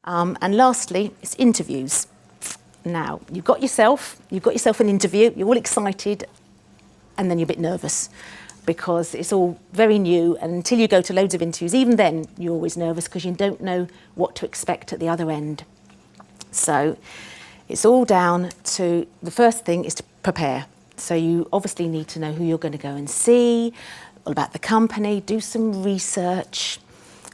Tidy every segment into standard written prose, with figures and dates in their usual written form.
And lastly, it's interviews. Now, you've got yourself an interview, you're all excited, and then you're a bit nervous because it's all very new, and until you go to loads of interviews, even then you're always nervous because you don't know what to expect at the other end. So it's all down to, the first thing is to prepare. So you obviously need to know who you're going to go and see, all about the company, do some research.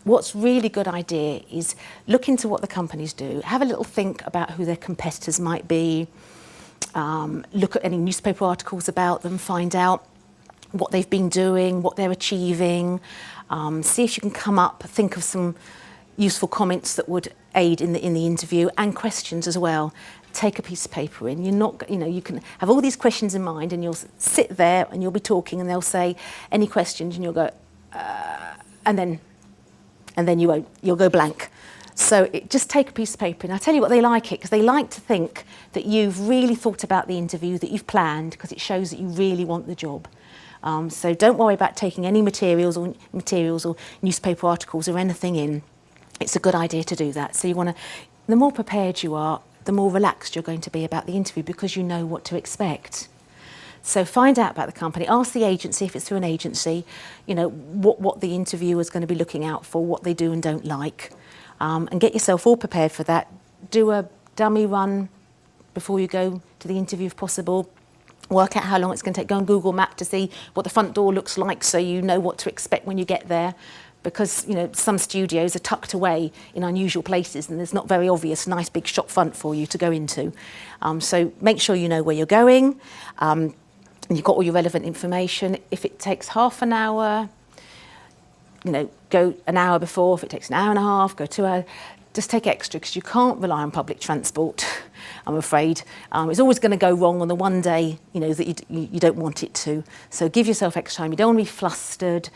What's really good idea is look into what the companies do, have a little think about who their competitors might be, look at any newspaper articles about them, find out what they've been doing, what they're achieving, see if you can come up, think of some useful comments that would aid in the interview, and questions as well. Take a piece of paper in. You're not, you can have all these questions in mind, and you'll sit there and you'll be talking, and they'll say, any questions, and you'll go, and then you won't. You'll go blank. So just take a piece of paper, and I'll tell you what, they like it because they like to think that you've really thought about the interview, that you've planned, because it shows that you really want the job. So don't worry about taking any materials or newspaper articles or anything in. It's a good idea to do that. So you want to, the more prepared you are, the more relaxed you're going to be about the interview because you know what to expect. So find out about the company, ask the agency, if it's through an agency, what the interviewer is going to be looking out for, what they do and don't like, and get yourself all prepared for that. Do a dummy run before you go to the interview if possible. Work out how long it's going to take. Go on Google Maps to see what the front door looks like so you know what to expect when you get there. Because some studios are tucked away in unusual places and there's not very obvious nice big shop front for you to go into. So make sure you know where you're going, and you've got all your relevant information. If it takes half an hour, go an hour before. If it takes an hour and a half, go 2 hours. Just take extra because you can't rely on public transport, I'm afraid. It's always going to go wrong on the one day that you don't want it to. So give yourself extra time. You don't want to be flustered.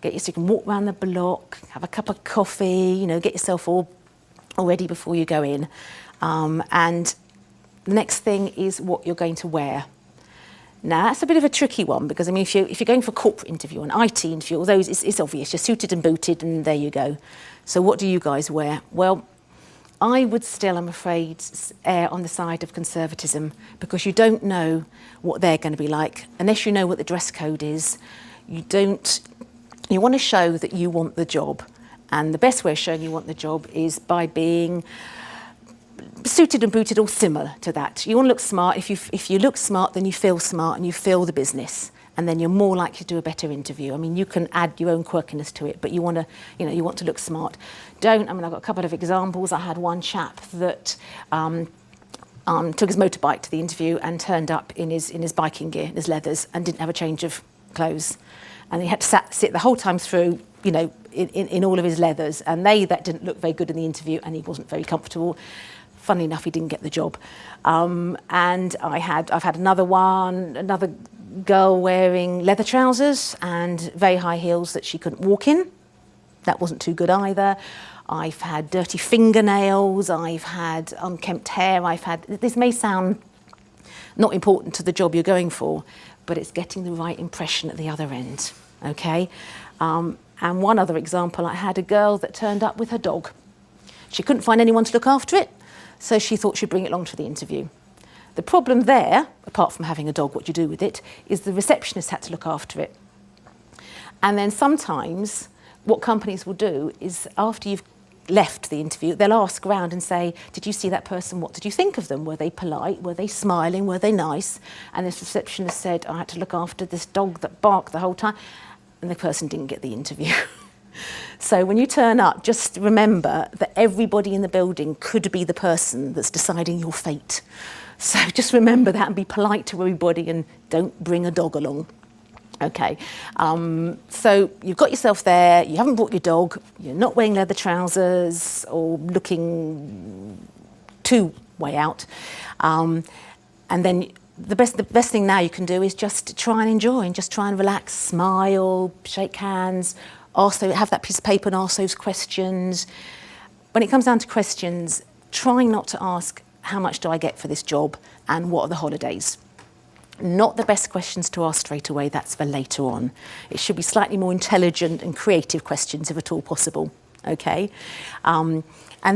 So you can walk around the block, have a cup of coffee, get yourself all ready before you go in. And the next thing is what you're going to wear. Now, that's a bit of a tricky one because, if you're going for a corporate interview, an IT interview, all those, it's obvious. You're suited and booted and there you go. So what do you guys wear? Well, I would still, I'm afraid, err on the side of conservatism because you don't know what they're going to be like. Unless you know what the dress code is, you want to show that you want the job. And the best way of showing you want the job is by being suited and booted or similar to that. You want to look smart. If you look smart, then you feel smart and you feel the business. And then you're more likely to do a better interview. You can add your own quirkiness to it, but you want to look smart. I've got a couple of examples. I had one chap that took his motorbike to the interview and turned up in his biking gear, in his leathers, and didn't have a change of clothes. And he had to sit the whole time through, in all of his leathers. And that didn't look very good in the interview, and he wasn't very comfortable. Funnily enough, he didn't get the job. And I've had another girl wearing leather trousers and very high heels that she couldn't walk in. That wasn't too good either. I've had dirty fingernails. I've had unkempt hair. This may sound not important to the job you're going for, but it's getting the right impression at the other end, okay? And one other example, I had a girl that turned up with her dog. She couldn't find anyone to look after it, so she thought she'd bring it along to the interview. The problem there, apart from having a dog, what you do with it, is the receptionist had to look after it. And then sometimes what companies will do is after you've left the interview, they'll ask around and say, did you see that person? What did you think of them? Were they polite? Were they smiling? Were they nice? And this receptionist said, I had to look after this dog that barked the whole time. And the person didn't get the interview. So when you turn up, just remember that everybody in the building could be the person that's deciding your fate. So just remember that and be polite to everybody and don't bring a dog along. Okay, so you've got yourself there, you haven't brought your dog, you're not wearing leather trousers or looking too way out. And then the best thing now you can do is just try and enjoy and just try and relax, smile, shake hands, also have that piece of paper and ask those questions. When it comes down to questions, try not to ask, how much do I get for this job and what are the holidays? Not the best questions to ask straight away, that's for later on. It should be slightly more intelligent and creative questions if at all possible. okay? And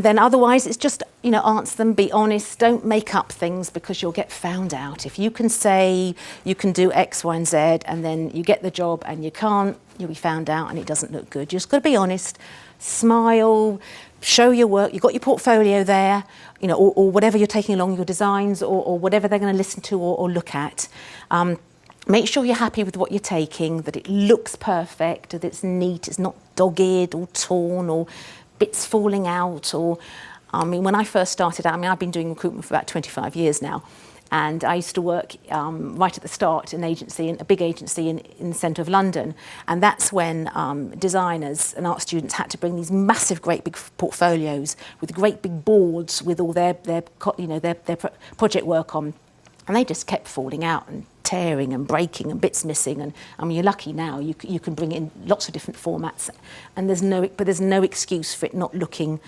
then otherwise it's just, answer them, be honest, don't make up things because you'll get found out. If you can say you can do X, Y, and Z, and then you get the job and you can't, you'll be found out and it doesn't look good. You just got to be honest, smile, show your work, you've got your portfolio there, or whatever you're taking along, your designs, or whatever they're going to listen to or look at. Make sure you're happy with what you're taking, that it looks perfect, that it's neat, it's not dog-eared or torn or bits falling out. Or, when I first started out, I've been doing recruitment for about 25 years now, and I used to work right at the start in a big agency in the centre of London, and that's when designers and art students had to bring these massive, great big portfolios with great big boards with all their project work on, and they just kept falling out and tearing and breaking and bits missing. And you're lucky now, you can bring it in lots of different formats, and there's no excuse for it not looking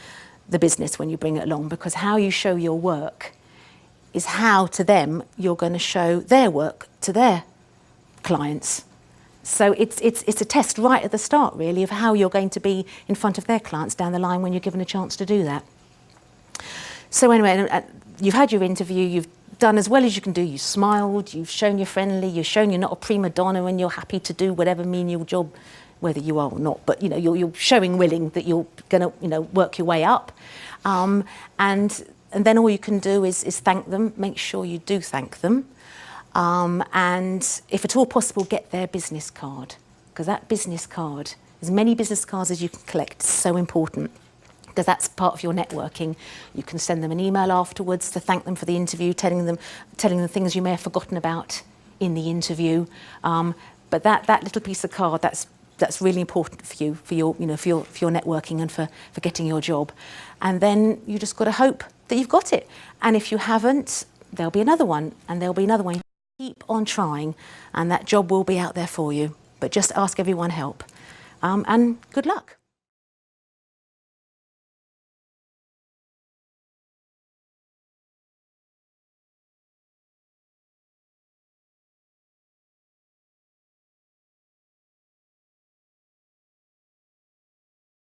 the business when you bring it along, because how you show your work is how to them you're going to show their work to their clients. So it's a test right at the start, really, of how you're going to be in front of their clients down the line when you're given a chance to do that. So anyway, you've had your interview, you've done as well as you can do, you smiled, you've shown you're friendly, you've shown you're not a prima donna and you're happy to do whatever menial job, whether you are or not, but you're showing willing that you're going to work your way up, and then all you can do is thank them. Make sure you do thank them, and if at all possible, get their business card, because that business card, as many business cards as you can collect, is so important, because that's part of your networking. You can send them an email afterwards to thank them for the interview, telling them things you may have forgotten about in the interview, but that little piece of card, that's really important for you, for your networking and for getting your job. And then you just got to hope that you've got it. And if you haven't, there'll be another one, and there'll be another one. Keep on trying, and that job will be out there for you. But just ask everyone help. And good luck.